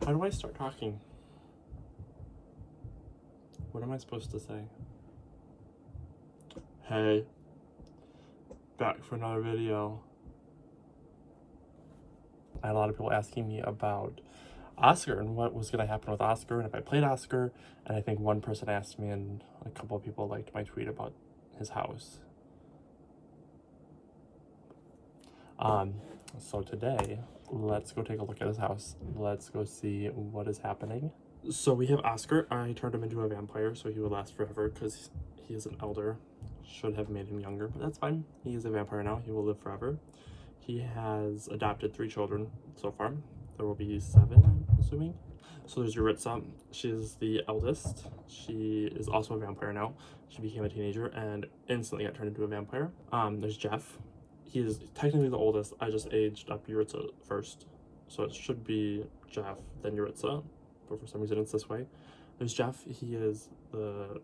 How do I start talking? What am I supposed to say? Hey, back for another video. I had a lot of people asking me about Oscar and what was going to happen with Oscar and if I played Oscar. And I think one person asked me, and a couple of people liked my tweet about his house. So today, let's go take a look at his house. Let's go see what is happening. So we have Oscar. I turned him into a vampire so he will last forever because he is an elder. Should have made him younger, but that's fine. He is a vampire now. He will live forever. He has adopted 3 children so far. There will be 7, I'm assuming. So there's Yuritsa. She's the eldest. She is also a vampire now. She became a teenager and instantly got turned into a vampire. There's Jeff. He is technically the oldest. I just aged up Yuritsa first. So it should be Jeff, then Yuritsa. But for some reason it's this way. There's Jeff. He is the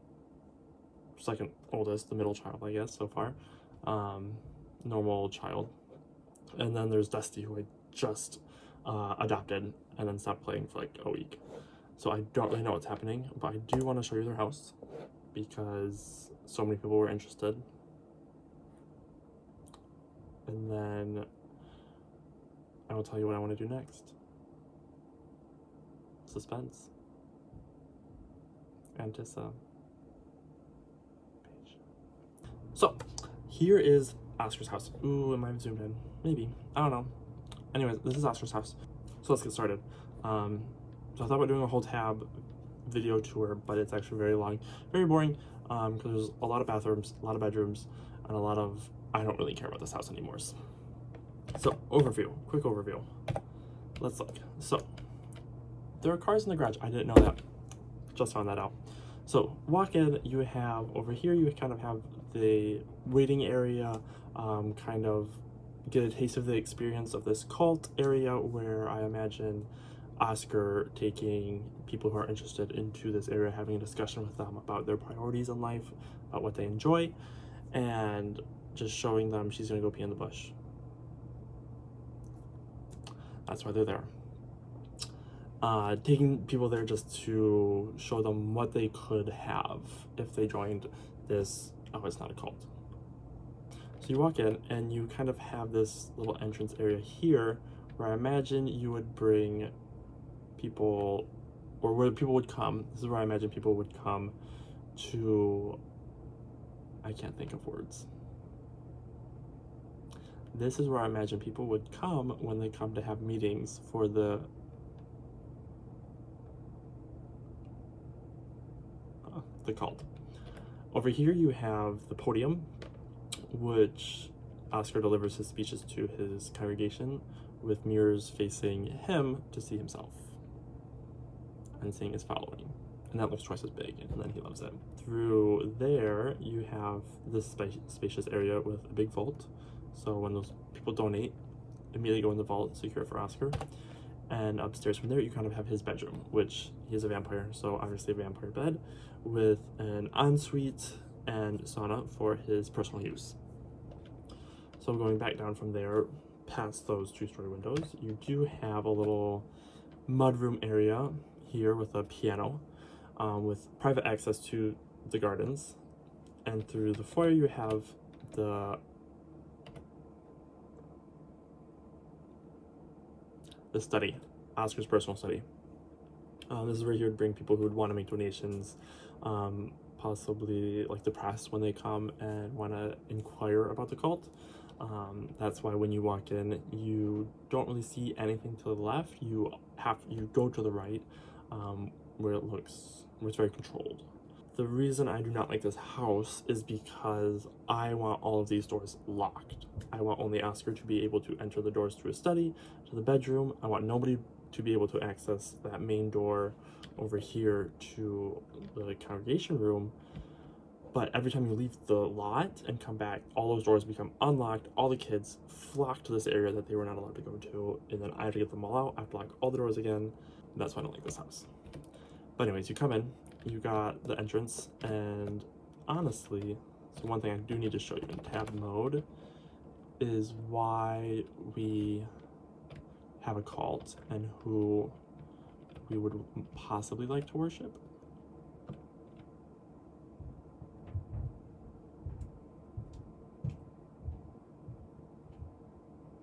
second oldest, the middle child, I guess, so far. Normal child. And then there's Dusty, who I just adopted and then stopped playing for like a week. So I don't really know what's happening, but I do want to show you their house because so many people were interested. And then I will tell you what I want to do next. Suspense. Antissa. Page. So here is Oscar's house. Ooh, am I zoomed in? Maybe. I don't know. Anyways, this is Oscar's house. So let's get started. So I thought about doing a whole tab video tour, but it's actually very long, very boring, because there's a lot of bathrooms, a lot of bedrooms, and a lot of, I don't really care about this house anymore. So overview, quick overview. Let's look. So there are cars in the garage. I didn't know that. Just found that out. So walk in, you have over here, you kind of have the waiting area, kind of get a taste of the experience of this cult area where I imagine Oscar taking people who are interested into this area, having a discussion with them about their priorities in life, about what they enjoy, and just showing them she's gonna go pee in the bush. That's why they're there. Taking people there just to show them what they could have if they joined this, oh, it's not a cult. So you walk in and you kind of have this little entrance area here where I imagine you would bring people, or where people would come. This is where I imagine people would come to, I can't think of words. This is where I imagine people would come when they come to have meetings for the cult. Over here you have the podium, which Oscar delivers his speeches to his congregation with mirrors facing him to see himself and seeing his following. And that looks twice as big, and then he loves it. Through there, you have this spacious area with a big vault. So when those people donate, immediately go in the vault, secure for Oscar. And upstairs from there, you kind of have his bedroom, which he's a vampire, so obviously a vampire bed, with an ensuite and sauna for his personal use. So going back down from there, past those 2-story windows, you do have a little mudroom area here with a piano, with private access to the gardens. And through the foyer, you have the study, Oscar's personal study. This is where he would bring people who would want to make donations, possibly like the press when they come and want to inquire about the cult. That's why when you walk in, you don't really see anything to the left. You go to the right, where it's very controlled. The reason I do not like this house is because I want all of these doors locked. I want only Oscar to be able to enter the doors to his study, to the bedroom. I want nobody to be able to access that main door over here to the congregation room. But every time you leave the lot and come back, all those doors become unlocked. All the kids flock to this area that they were not allowed to go to, and then I have to get them all out. I have to lock all the doors again. That's why I don't like this house. But anyways, you come in, you got the entrance, and honestly, so one thing I do need to show you in tab mode is why we have a cult and who we would possibly like to worship.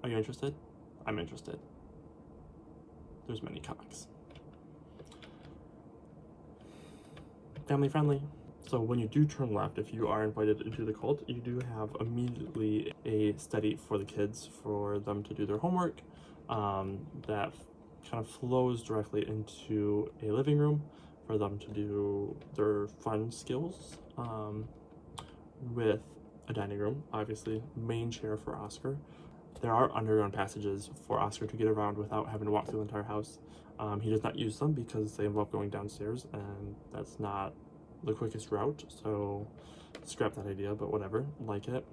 Are you interested? I'm interested. There's many comics. Family friendly. So when you do turn left, if you are invited into the cult, you do have immediately a study for the kids for them to do their homework. That kind of flows directly into a living room for them to do their fun skills, with a dining room, obviously, main chair for Oscar. There are underground passages for Oscar to get around without having to walk through the entire house. He does not use them because they involve going downstairs, and that's not the quickest route, so scrap that idea, but whatever, like it.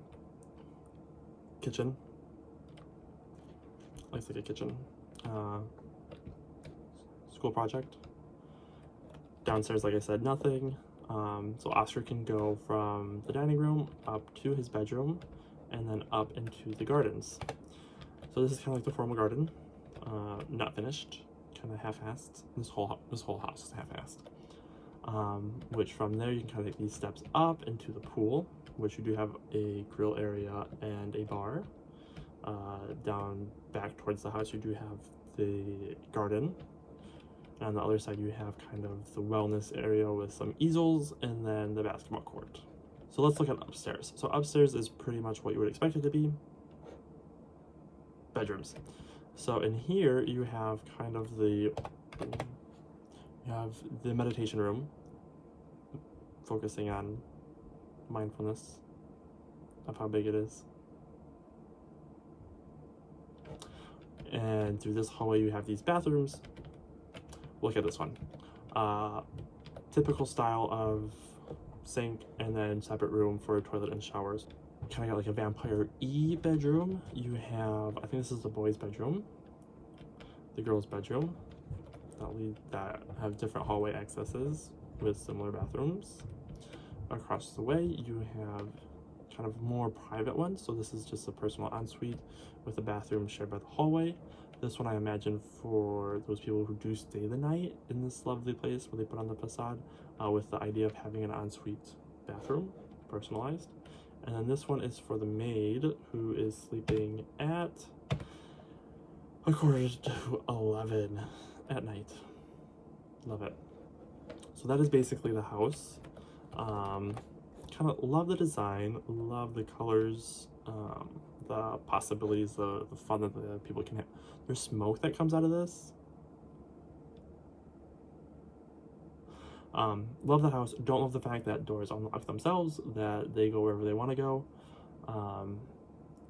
Kitchen. Looks like a kitchen. School project. Downstairs, like I said, nothing. So Oscar can go from the dining room up to his bedroom and then up into the gardens. So this is kind of like the formal garden, not finished, kind of half-assed. This whole house is half-assed. Which from there you can kind of take these steps up into the pool, which you do have a grill area and a bar. Down back towards the house you do have the garden. And on the other side you have kind of the wellness area with some easels and then the basketball court. So let's look at upstairs. So upstairs is pretty much what you would expect it to be. Bedrooms. So in here you have kind of the meditation room, focusing on mindfulness of how big it is. And through this hallway you have these bathrooms. Look at this one. Typical style of sink and then separate room for a toilet and showers. Kind of got like a vampire-y bedroom. You have, I think this is the boys' bedroom, the girls' bedroom, that have different hallway accesses with similar bathrooms. Across the way you have kind of more private ones, so this is just a personal ensuite with a bathroom shared by the hallway. This one I imagine for those people who do stay the night in this lovely place where they put on the facade, with the idea of having an ensuite bathroom, personalized. And then this one is for the maid who is sleeping at 11 at night. Love it. So that is basically the house. Kind of love the design, love the colors, the possibilities, the fun that the people can have. There's smoke that comes out of this. Love the house. Don't love the fact that doors unlock themselves, that they go wherever they want to go.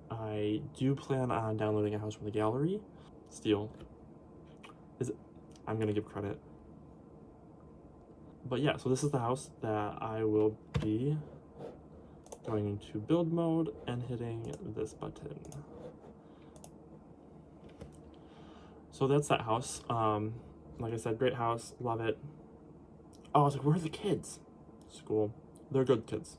I do plan on downloading a house from the gallery. Steal. I'm gonna give credit. But yeah, so this is the house that I will be going into build mode and hitting this button. So that's that house. Like I said, great house, love it. Oh, I was like, where are the kids? School. They're good kids.